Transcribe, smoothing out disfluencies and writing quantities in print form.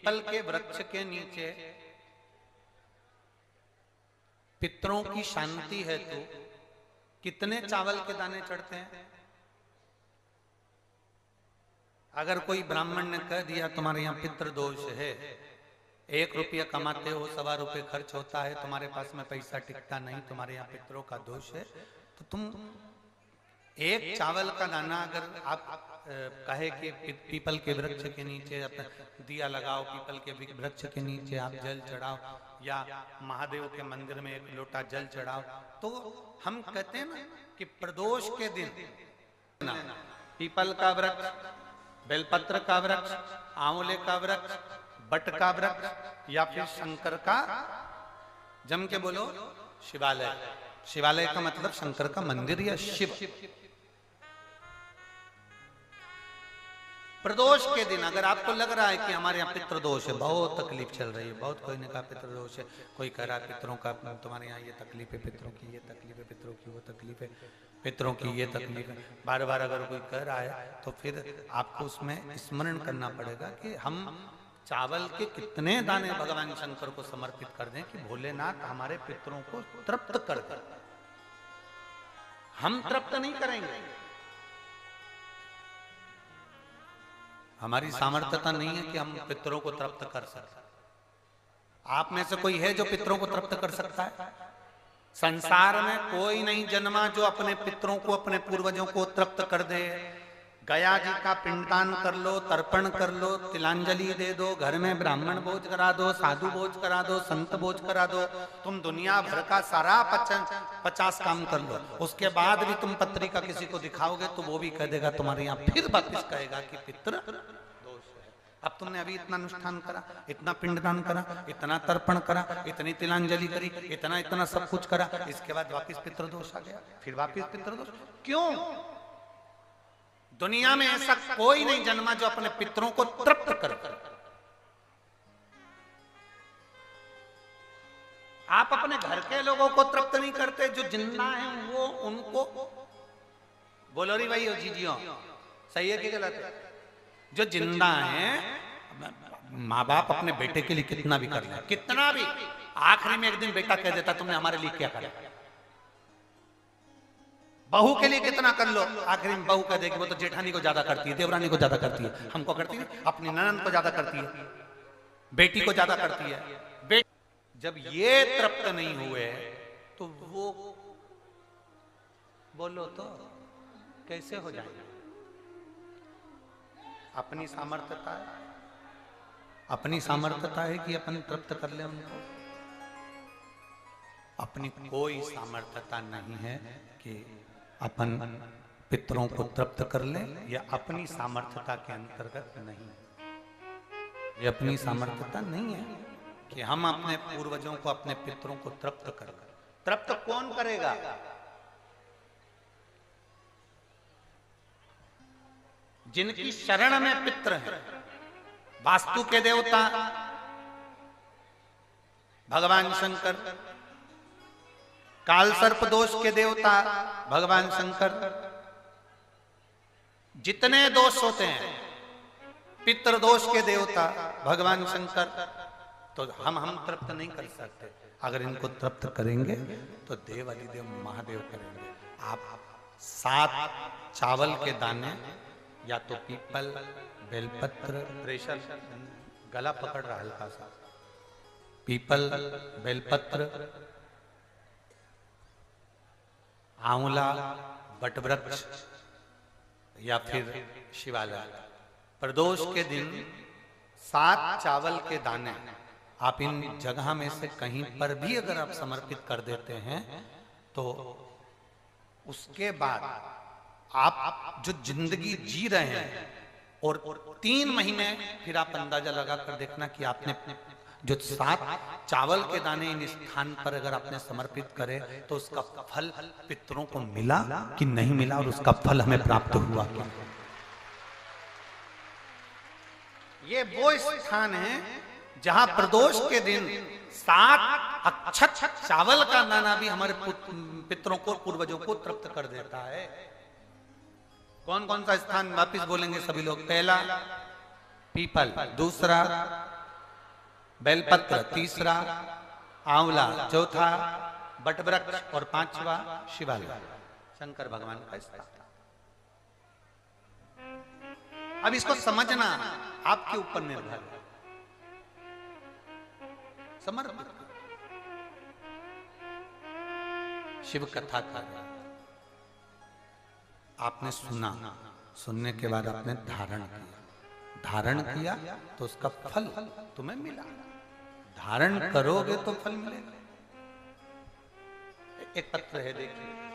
People के वृक्ष के नीचे पितरों की शांति है तो कितने चावल के दाने चढ़ते हैं? अगर कोई ब्राह्मण ने कह दिया तुम्हारे यहाँ पितृ दोष है, 1 रुपया कमाते हो, 1.25 रुपये खर्च होता है, तुम्हारे पास में पैसा टिकता नहीं, तुम्हारे यहाँ पितरों का दोष है, तो तुम एक चावल का दाना अगर आप कहे कि पीपल के वृक्ष के नीचे दिया लगाओ, पीपल के वृक्ष के नीचे आप जल चढ़ाओ, या महादेव के मंदिर में 1 लोटा जल चढ़ाओ, तो हम कहते हैं ना कि प्रदोष के दिन पीपल का वृक्ष, बेलपत्र का वृक्ष, आंवले का वृक्ष, बट का वृक्ष, या फिर शंकर का, जम के बोलो, शिवालय। शिवालय का मतलब शंकर का मंदिर या शिव। प्रदोष के दिन अगर आपको लग रहा है कि हमारे यहाँ पितृदोष है, बहुत तकलीफ चल रही है, बहुत कोई ने कहा पितृदोष है, कोई कह रहा है पितरों का, तुम्हारे यहाँ ये तकलीफ है, पितरों की ये तकलीफ है, पितरों की वो तकलीफ है, पितरों की ये तकलीफ है, बार बार अगर कोई कह रहा है तो फिर आपको उसमें स्मरण करना पड़ेगा कि हम चावल के कितने दाने भगवान शंकर को समर्पित कर दें कि भोलेनाथ हमारे पितरों को तृप्त कर दें। हम तृप्त नहीं करेंगे, हमारी सामर्थ्यता नहीं है कि हम पितरों को तृप्त कर सकते। आप में से कोई है जो पितरों को तृप्त कर सकता है? संसार में कोई नहीं जन्मा जो अपने पितरों को, अपने पूर्वजों को तृप्त कर दे। गया जी का पिंडदान कर लो, तर्पण कर लो, तिलांजलि दे दो, घर में ब्राह्मण भोज करा दो, साधु भोज करा दो, संत भोज करा दो, तुम दुनिया भर का सारा 50 काम कर लो, उसके बाद भी तुम पत्रिका किसी को दिखाओगे तो वो भी कह देगा तुम्हारे यहाँ, फिर वापिस कहेगा कि पितृ दोष है। अब तुमने अभी इतना अनुष्ठान करा, इतना पिंडदान करा, इतना तर्पण करा, इतनी तिलांजलि करी, इतना सब कुछ करा, इसके बाद वापिस पितृदोष आ गया, फिर वापिस पितृदोष। क्यों? दुनिया में ऐसा कोई नहीं जन्मा जो अपने पितरों को तृप्त कर। आप अपने घर के लोगों को तृप्त नहीं करते, जो जिंदा हैं वो उनको बोलो री भाई जीजियो, सही है कि गलत है? जो जिंदा हैं, माँ बाप अपने बेटे के लिए कितना भी कर ले, कितना भी, आखिरी में एक दिन बेटा कह देता तुमने हमारे लिए क्या करा। बहू के लिए कितना कर लो, आखिरी में बहू कह देगी वो तो जेठानी को ज्यादा करती है, देवरानी को ज्यादा करती है, हमको करती है, अपनी ननद को ज्यादा करती है, बेटी को ज्यादा करती है। जब ये तृप्त नहीं हुए तो वो बोलो तो कैसे हो जाएगा? अपनी सामर्थ्यता है, अपनी सामर्थ्यता है कि अपन तृप्त कर ले उनको। अपनी कोई सामर्थ्यता नहीं है कि अपन पितरों को तृप्त कर ले, या अपनी सामर्थ्यता के अंतर्गत नहीं, ये अपनी सामर्थ्यता नहीं है कि हम अपने पूर्वजों को, अपने पितरों को तृप्त कर। तृप्त कौन करेगा? जिनकी शरण में पितर है। वास्तु के देवता भगवान शंकर, काल सर्प दोष के देवता भगवान शंकर, जितने दोष होते हैं, पितृ दोष के देवता भगवान शंकर, तो हम तृप्त नहीं कर सकते। अगर इनको तृप्त करेंगे तो देव अधिदेव महादेव करेंगे। आप 7 चावल के दाने, या तो पीपल, बेलपत्र, प्रेशर, गला पकड़ रहा हल्का सा, पीपल, बेलपत्र, आंवला, बटवृक्ष, या फिर शिवालय, प्रदोष के दिन 7 चावल के दाने आप इन जगह में से कहीं पर भी अगर आप समर्पित कर देते हैं तो उसके बाद आप जो जिंदगी जी रहे हैं, और 3 महीने फिर आप अंदाजा लगा कर देखना कि आपने जो 7 चावल के दाने इन स्थान पर अगर आपने समर्पित करे तो उसका फल पितरों को मिला कि नहीं मिला, और उसका फल हमें प्राप्त हुआ क्या। ये वो स्थान है जहां प्रदोष के दिन 7 अक्षत चावल का दाना भी हमारे पितरों को, पूर्वजों को तृप्त कर देता है। कौन कौन सा स्थान वापिस बोलेंगे सभी लोग? पहला पीपल, दूसरा बेलपत्र तीसरा, आंवला चौथा, बटवृक्ष और पांचवा शिवालय, शंकर भगवान का स्थान। अब इसको समझना आपके ऊपर निर्भर है। समर्पित शिव कथा का आपने सुना, सुनने के बाद आपने धारण किया, धारण किया तो उसका फल तुम्हें मिला। धारण करोगे तो फल मिलेगा। एक पत्र है, देखिए,